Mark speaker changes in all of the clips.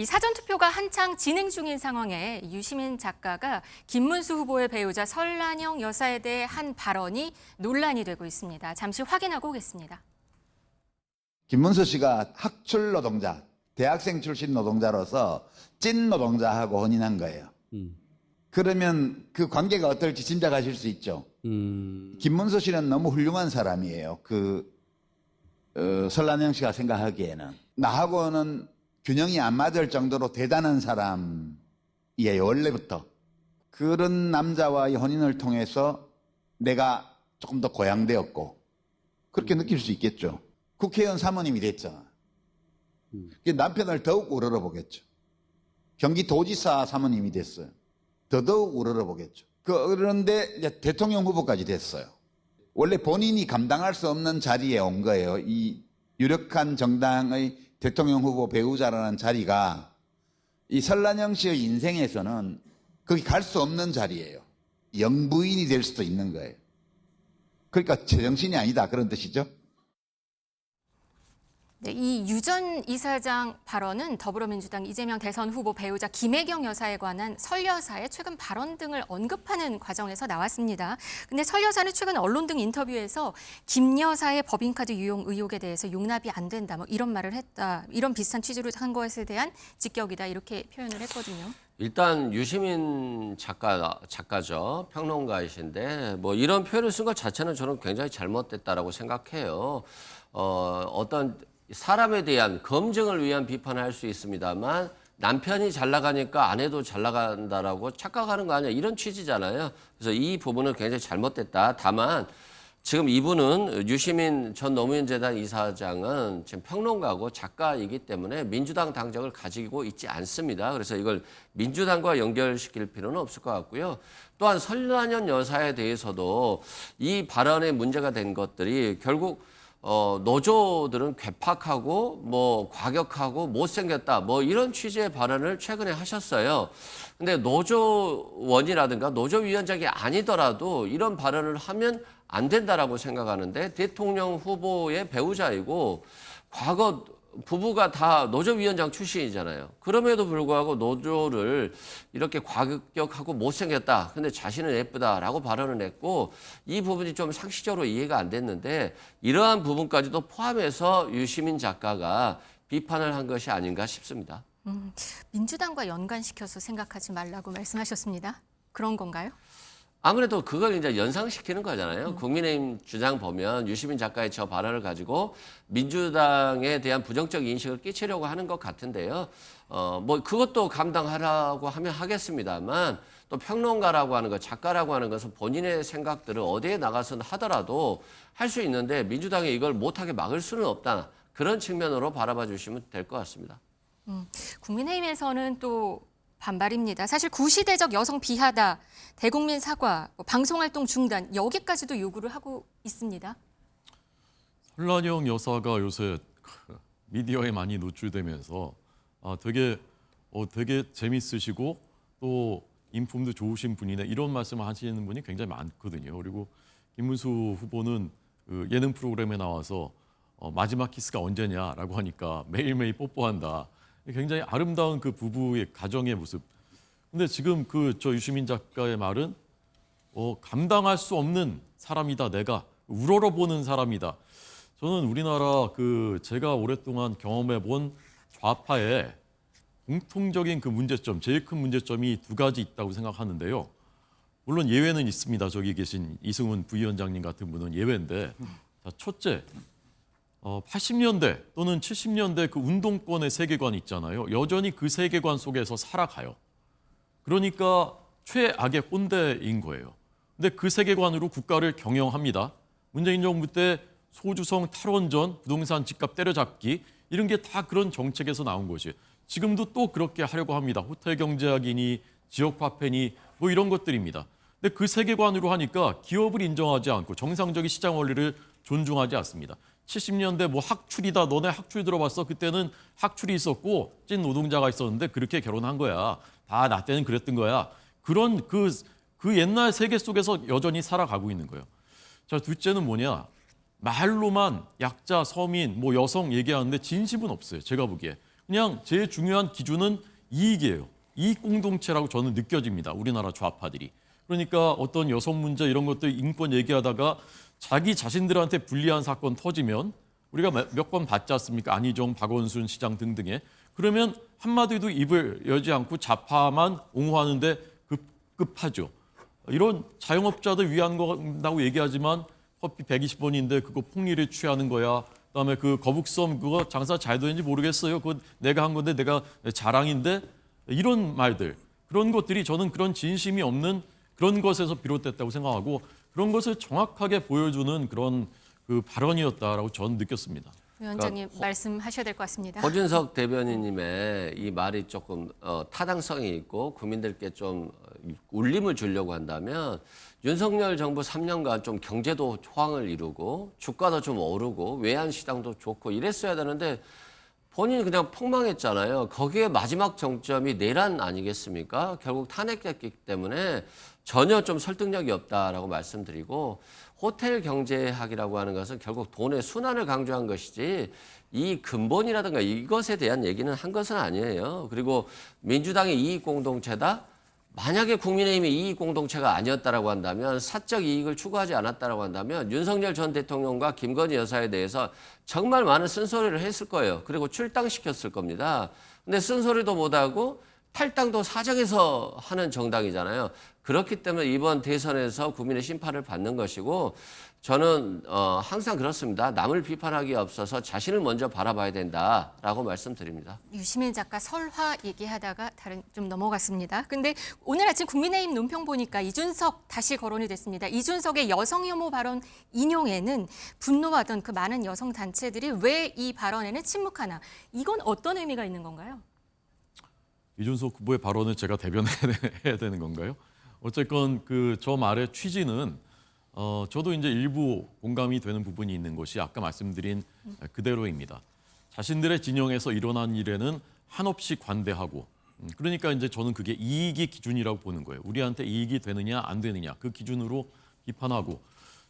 Speaker 1: 이 사전투표가 한창 진행 중인 상황에 유시민 작가가 김문수 후보의 배우자 설란영 여사에 대해 한 발언이 논란이 되고 있습니다. 잠시 확인하고 오겠습니다.
Speaker 2: 김문수 씨가 학출 노동자, 대학생 출신 노동자로서 찐 노동자하고 혼인한 거예요. 그러면 그 관계가 어떨지 짐작하실 수 있죠. 김문수 씨는 너무 훌륭한 사람이에요. 설란영 씨가 생각하기에는. 나하고는 균형이 안 맞을 정도로 대단한 사람이에요, 원래부터. 그런 남자와의 혼인을 통해서 내가 조금 더 고양되었고, 그렇게 느낄 수 있겠죠. 국회의원 사모님이 됐잖아. 남편을 더욱 우러러보겠죠. 경기도지사 사모님이 됐어요. 더더욱 우러러보겠죠. 그런데 이제 대통령 후보까지 됐어요. 원래 본인이 감당할 수 없는 자리에 온 거예요. 이 유력한 정당의 대통령 후보 배우자라는 자리가 이 설란영 씨의 인생에서는 거기 갈 수 없는 자리예요. 영부인이 될 수도 있는 거예요. 그러니까 제정신이 아니다 그런 뜻이죠.
Speaker 1: 네, 이 유 전 이사장 발언은 더불어민주당 이재명 대선 후보 배우자 김혜경 여사에 관한 설 여사의 최근 발언 등을 언급하는 과정에서 나왔습니다. 근데 설 여사는 최근 언론 등 인터뷰에서 김 여사의 법인카드 유용 의혹에 대해서 용납이 안 된다, 뭐 이런 말을 했다, 이런 비슷한 취지로 한 것에 대한 직격이다 이렇게 표현을 했거든요.
Speaker 3: 일단 유시민 작가죠. 평론가이신데 뭐 이런 표현을 쓴 것 자체는 저는 굉장히 잘못됐다라고 생각해요. 어떤 사람에 대한 검증을 위한 비판을 할 수 있습니다만 남편이 잘 나가니까 아내도 잘 나간다라고 착각하는 거 아니야. 이런 취지잖아요. 그래서 이 부분은 굉장히 잘못됐다. 다만 지금 이분은 유시민 전 노무현재단 이사장은 지금 평론가고 작가이기 때문에 민주당 당적을 가지고 있지 않습니다. 그래서 이걸 민주당과 연결시킬 필요는 없을 것 같고요. 또한 설란영 여사에 대해서도 이 발언에 문제가 된 것들이 결국 노조들은 괴팍하고 뭐 과격하고 못생겼다 뭐 이런 취지의 발언을 최근에 하셨어요. 근데 노조원이라든가 노조위원장이 아니더라도 이런 발언을 하면 안 된다라고 생각하는데 대통령 후보의 배우자이고 과거 부부가 다 노조위원장 출신이잖아요. 그럼에도 불구하고 노조를 이렇게 과격하고 못생겼다. 근데 자신은 예쁘다라고 발언을 했고 이 부분이 좀 상식적으로 이해가 안 됐는데 이러한 부분까지도 포함해서 유시민 작가가 비판을 한 것이 아닌가 싶습니다.
Speaker 1: 민주당과 연관시켜서 생각하지 말라고 말씀하셨습니다. 그런 건가요?
Speaker 3: 아무래도 그걸 이제 연상시키는 거잖아요. 국민의힘 주장 보면 유시민 작가의 저 발언을 가지고 민주당에 대한 부정적 인식을 끼치려고 하는 것 같은데요. 뭐 그것도 감당하라고 하면 하겠습니다만 또 평론가라고 하는 것, 작가라고 하는 것은 본인의 생각들을 어디에 나가서는 하더라도 할 수 있는데 민주당이 이걸 못하게 막을 수는 없다. 그런 측면으로 바라봐 주시면 될 것 같습니다.
Speaker 1: 국민의힘에서는 또 반발입니다. 사실 구시대적 여성 비하다, 대국민 사과, 방송활동 중단 여기까지도 요구를 하고 있습니다.
Speaker 4: 설란영 여사가 요새 미디어에 많이 노출되면서 되게 재밌으시고 또 인품도 좋으신 분이네 이런 말씀을 하시는 분이 굉장히 많거든요. 그리고 김문수 후보는 그 예능 프로그램에 나와서 마지막 키스가 언제냐라고 하니까 매일매일 뽀뽀한다. 굉장히 아름다운 그 부부의 가정의 모습. 근데 지금 저 유시민 작가의 말은 감당할 수 없는 사람이다. 내가 우러러보는 사람이다. 저는 우리나라 제가 오랫동안 경험해본 좌파의 공통적인 그 문제점, 제일 큰 문제점이 두 가지 있다고 생각하는데요. 물론 예외는 있습니다. 저기 계신 이승훈 부위원장님 같은 분은 예외인데, 자, 첫째. 80년대 또는 70년대 그 운동권의 세계관 있잖아요. 여전히 그 세계관 속에서 살아가요. 그러니까 최악의 꼰대인 거예요. 근데 그 세계관으로 국가를 경영합니다. 문재인 정부 때 소주성 탈원전, 부동산 집값 때려잡기 이런 게 다 그런 정책에서 나온 것이에요. 지금도 또 그렇게 하려고 합니다. 호텔 경제학이니 지역화폐니 뭐 이런 것들입니다. 근데 그 세계관으로 하니까 기업을 인정하지 않고 정상적인 시장 원리를 존중하지 않습니다. 70년대 뭐 학출이다. 너네 학출 들어봤어? 그때는 학출이 있었고 찐 노동자가 있었는데 그렇게 결혼한 거야. 다 나 때는 그랬던 거야. 그런 그 옛날 세계 속에서 여전히 살아가고 있는 거예요. 자, 둘째는 뭐냐? 말로만 약자, 서민, 뭐 여성 얘기하는데 진심은 없어요. 제가 보기에. 그냥 제일 중요한 기준은 이익이에요. 이익 공동체라고 저는 느껴집니다. 우리나라 좌파들이. 그러니까 어떤 여성 문제 이런 것들 인권 얘기하다가 자기 자신들한테 불리한 사건 터지면 우리가 몇 번 봤지 않습니까? 안희정, 박원순 시장 등등에. 그러면 한마디도 입을 열지 않고 좌파만 옹호하는데 급급하죠. 이런 자영업자들 위한 거라고 얘기하지만 커피 120원인데 그거 폭리를 취하는 거야. 그다음에 그 거북섬 그거 장사 잘 되는지 모르겠어요. 그거 내가 한 건데 내가 자랑인데 이런 말들. 그런 것들이 저는 그런 진심이 없는 그런 것에서 비롯됐다고 생각하고 그런 것을 정확하게 보여주는 그런 그 발언이었다라고 저는 느꼈습니다.
Speaker 1: 위원장님 말씀하셔야 될 것 같습니다.
Speaker 3: 허준석 대변인님의 이 말이 조금 타당성이 있고 국민들께 좀 울림을 주려고 한다면 윤석열 정부 3년간 좀 경제도 호황을 이루고 주가도 좀 오르고 외환시장도 좋고 이랬어야 되는데 본인이 그냥 폭망했잖아요. 거기에 마지막 정점이 내란 아니겠습니까? 결국 탄핵됐기 때문에 전혀 좀 설득력이 없다라고 말씀드리고 호텔 경제학이라고 하는 것은 결국 돈의 순환을 강조한 것이지 이 근본이라든가 이것에 대한 얘기는 한 것은 아니에요. 그리고 민주당의 이익 공동체다? 만약에 국민의힘이 이익 공동체가 아니었다라고 한다면 사적 이익을 추구하지 않았다라고 한다면 윤석열 전 대통령과 김건희 여사에 대해서 정말 많은 쓴소리를 했을 거예요. 그리고 출당시켰을 겁니다. 근데 쓴소리도 못하고 탈당도 사정해서 하는 정당이잖아요. 그렇기 때문에 이번 대선에서 국민의 심판을 받는 것이고 저는 항상 그렇습니다. 남을 비판하기 앞서서 자신을 먼저 바라봐야 된다라고 말씀드립니다.
Speaker 1: 유시민 작가 설화 얘기하다가 다른 좀 넘어갔습니다. 근데 오늘 아침 국민의힘 논평 보니까 이준석 다시 거론이 됐습니다. 이준석의 여성 혐오 발언 인용에는 분노하던 그 많은 여성 단체들이 왜 이 발언에는 침묵하나 이건 어떤 의미가 있는 건가요?
Speaker 4: 이준석 후보의 발언을 제가 대변해야 되는 건가요? 어쨌건 그 저 말의 취지는 저도 이제 일부 공감이 되는 부분이 있는 것이 아까 말씀드린 그대로입니다. 자신들의 진영에서 일어난 일에는 한없이 관대하고 그러니까 이제 저는 그게 이익이 기준이라고 보는 거예요. 우리한테 이익이 되느냐 안 되느냐 그 기준으로 비판하고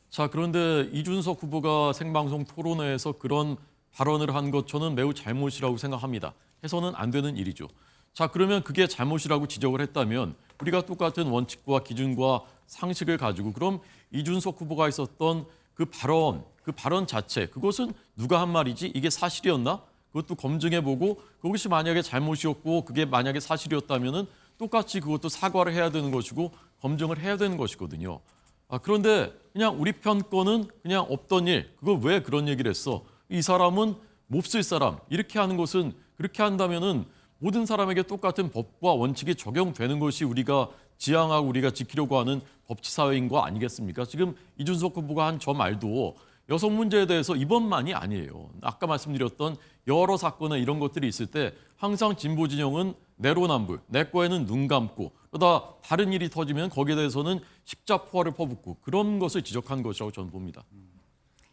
Speaker 4: 자 그런데 이준석 후보가 생방송 토론회에서 그런 발언을 한 것 저는 매우 잘못이라고 생각합니다. 해서는 안 되는 일이죠. 자 그러면 그게 잘못이라고 지적을 했다면 우리가 똑같은 원칙과 기준과 상식을 가지고 그럼 이준석 후보가 있었던 그 발언 자체 그것은 누가 한 말이지 이게 사실이었나? 그것도 검증해보고 그것이 만약에 잘못이었고 그게 만약에 사실이었다면은 똑같이 그것도 사과를 해야 되는 것이고 검증을 해야 되는 것이거든요. 그런데 그냥 우리 편 거는 그냥 없던 일 그걸 왜 그런 얘기를 했어? 이 사람은 몹쓸 사람 이렇게 하는 것은 그렇게 한다면은 모든 사람에게 똑같은 법과 원칙이 적용되는 것이 우리가 지향하고 우리가 지키려고 하는 법치사회인 거 아니겠습니까? 지금 이준석 후보가 한 저 말도 여성 문제에 대해서 이번만이 아니에요. 아까 말씀드렸던 여러 사건에 이런 것들이 있을 때 항상 진보 진영은 내로남불, 내 거에는 눈 감고 그러다 다른 일이 터지면 거기에 대해서는 십자포화를 퍼붓고 그런 것을 지적한 것이라고 저는 봅니다.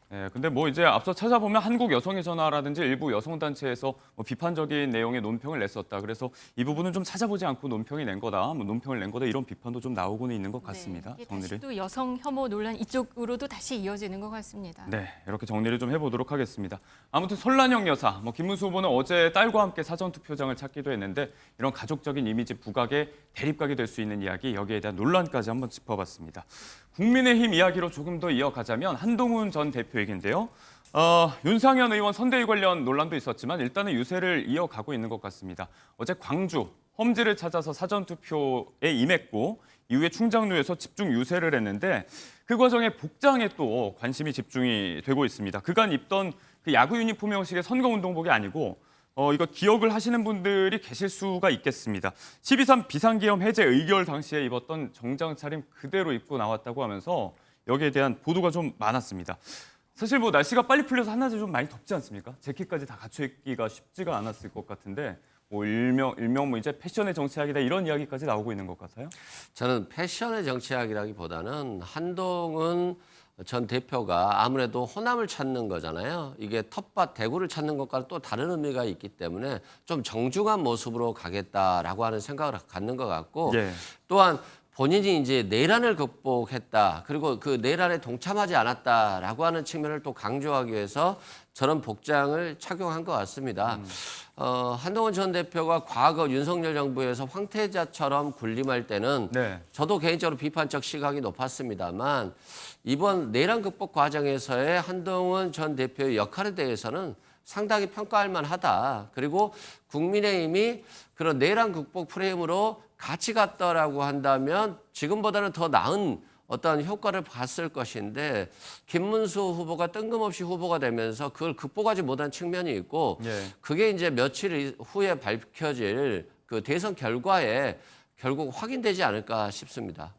Speaker 5: 네, 근데 뭐 이제 앞서 찾아보면 한국 여성의 전화라든지 일부 여성단체에서 뭐 비판적인 내용의 논평을 냈었다. 그래서 이 부분은 좀 찾아보지 않고 논평이 낸 거다, 뭐 논평을 낸 거다 이런 비판도 좀 나오고는 있는 것 같습니다.
Speaker 1: 네, 다시 또 여성 혐오 논란 이쪽으로도 다시 이어지는 것 같습니다.
Speaker 5: 네, 이렇게 정리를 좀 해보도록 하겠습니다. 아무튼 설란영 여사, 뭐 김문수 후보는 어제 딸과 함께 사전투표장을 찾기도 했는데 이런 가족적인 이미지 부각에 대립각이 될 수 있는 이야기 여기에 대한 논란까지 한번 짚어봤습니다. 국민의힘 이야기로 조금 더 이어가자면 한동훈 전 대표 얘기인데요. 윤상현 의원 선대위 관련 논란도 있었지만 일단은 유세를 이어가고 있는 것 같습니다. 어제 광주 험지를 찾아서 사전투표에 임했고 이후에 충정로에서 집중 유세를 했는데 그 과정에 복장에 또 관심이 집중이 되고 있습니다. 그간 입던 그 야구 유니폼 형식의 선거운동복이 아니고 이거 기억을 하시는 분들이 계실 수가 있겠습니다. 12.3 비상계엄 해제 의결 당시에 입었던 정장 차림 그대로 입고 나왔다고 하면서 여기에 대한 보도가 좀 많았습니다. 사실 뭐 날씨가 빨리 풀려서 한낮에 좀 많이 덥지 않습니까? 재킷까지 다 갖춰 입기가 쉽지가 않았을 것 같은데 뭐 일명 뭐 이제 패션의 정치학이다 이런 이야기까지 나오고 있는 것 같아요.
Speaker 3: 저는 패션의 정치학이라기보다는 한동훈 전 대표가 아무래도 호남을 찾는 거잖아요. 이게 텃밭 대구를 찾는 것과는 또 다른 의미가 있기 때문에 좀 정중한 모습으로 가겠다라고 하는 생각을 갖는 것 같고
Speaker 5: 예.
Speaker 3: 또한 본인이 이제 내란을 극복했다. 그리고 그 내란에 동참하지 않았다라고 하는 측면을 또 강조하기 위해서 저런 복장을 착용한 것 같습니다. 한동훈 전 대표가 과거 윤석열 정부에서 황태자처럼 군림할 때는
Speaker 5: 네.
Speaker 3: 저도 개인적으로 비판적 시각이 높았습니다만 이번 내란 극복 과정에서의 한동훈 전 대표의 역할에 대해서는 상당히 평가할 만하다. 그리고 국민의힘이 그런 내란 극복 프레임으로 같이 갔다라고 한다면 지금보다는 더 나은 어떤 효과를 봤을 것인데 김문수 후보가 뜬금없이 후보가 되면서 그걸 극복하지 못한 측면이 있고
Speaker 5: 예.
Speaker 3: 그게 이제 며칠 후에 밝혀질 그 대선 결과에 결국 확인되지 않을까 싶습니다.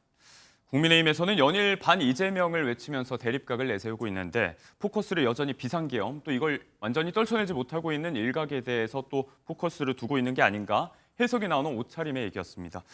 Speaker 5: 국민의힘에서는 연일 반 이재명을 외치면서 대립각을 내세우고 있는데 포커스를 여전히 비상계엄 또 이걸 완전히 떨쳐내지 못하고 있는 일각에 대해서 또 포커스를 두고 있는 게 아닌가 해석이 나오는 옷차림의 얘기였습니다.